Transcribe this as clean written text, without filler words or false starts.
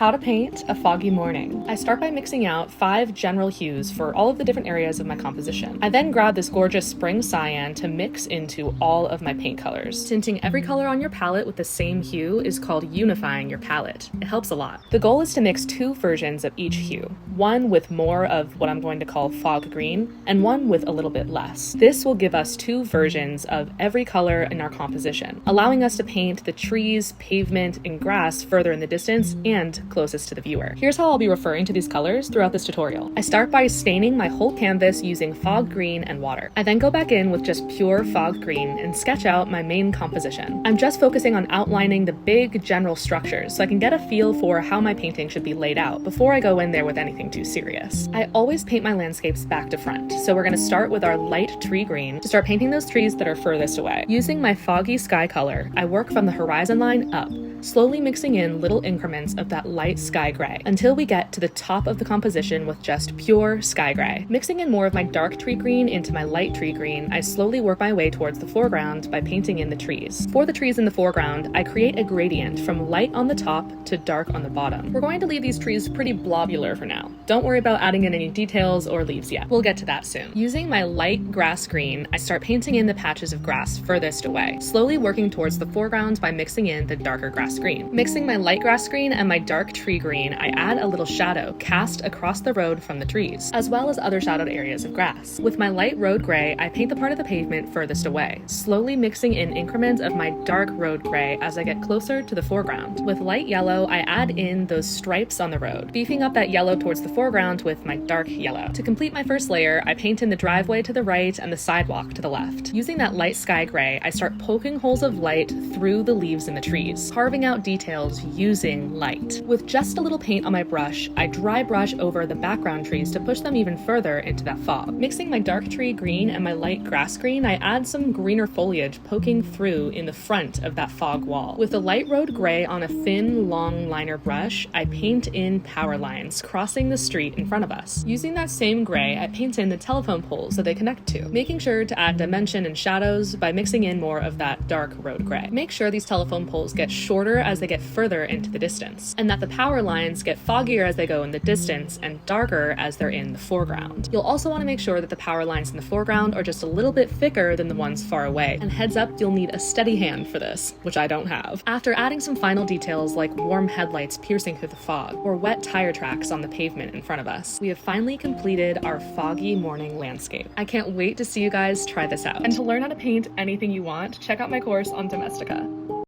How to paint a foggy morning. I start by mixing out 5 general hues for all of the different areas of my composition. I then grab this gorgeous spring cyan to mix into all of my paint colors. Tinting every color on your palette with the same hue is called unifying your palette. It helps a lot. The goal is to mix 2 versions of each hue, one with more of what I'm going to call fog green, and one with a little bit less. This will give us 2 versions of every color in our composition, allowing us to paint the trees, pavement, and grass further in the distance and closest to the viewer. Here's how I'll be referring to these colors throughout this tutorial. I start by staining my whole canvas using fog green and water. I then go back in with just pure fog green and sketch out my main composition. I'm just focusing on outlining the big general structures so I can get a feel for how my painting should be laid out before I go in there with anything too serious. I always paint my landscapes back to front, so we're going to start with our light tree green to start painting those trees that are furthest away. Using my foggy sky color, I work from the horizon line up, slowly mixing in little increments of that light sky gray until we get to the top of the composition with just pure sky gray. Mixing in more of my dark tree green into my light tree green, I slowly work my way towards the foreground by painting in the trees. For the trees in the foreground, I create a gradient from light on the top to dark on the bottom. We're going to leave these trees pretty blobular for now. Don't worry about adding in any details or leaves yet. We'll get to that soon. Using my light grass green, I start painting in the patches of grass furthest away, slowly working towards the foreground by mixing in the darker grass green. Mixing my light grass green and my dark tree green, I add a little shadow cast across the road from the trees, as well as other shadowed areas of grass. With my light road gray, I paint the part of the pavement furthest away, slowly mixing in increments of my dark road gray as I get closer to the foreground. With light yellow, I add in those stripes on the road, beefing up that yellow towards the foreground with my dark yellow. To complete my first layer, I paint in the driveway to the right and the sidewalk to the left. Using that light sky gray, I start poking holes of light through the leaves in the trees, carving out details using light. With just a little paint on my brush, I dry brush over the background trees to push them even further into that fog. Mixing my dark tree green and my light grass green, I add some greener foliage poking through in the front of that fog wall. With a light road gray on a thin, long liner brush, I paint in power lines crossing the street in front of us. Using that same gray, I paint in the telephone poles that they connect to, making sure to add dimension and shadows by mixing in more of that dark road gray. Make sure these telephone poles get shorter as they get further into the distance, and that the power lines get foggier as they go in the distance and darker as they're in the foreground. You'll also want to make sure that the power lines in the foreground are just a little bit thicker than the ones far away, and heads up, you'll need a steady hand for this, which I don't have. After adding some final details like warm headlights piercing through the fog, or wet tire tracks on the pavement in front of us, we have finally completed our foggy morning landscape. I can't wait to see you guys try this out. And to learn how to paint anything you want, check out my course on Domestika.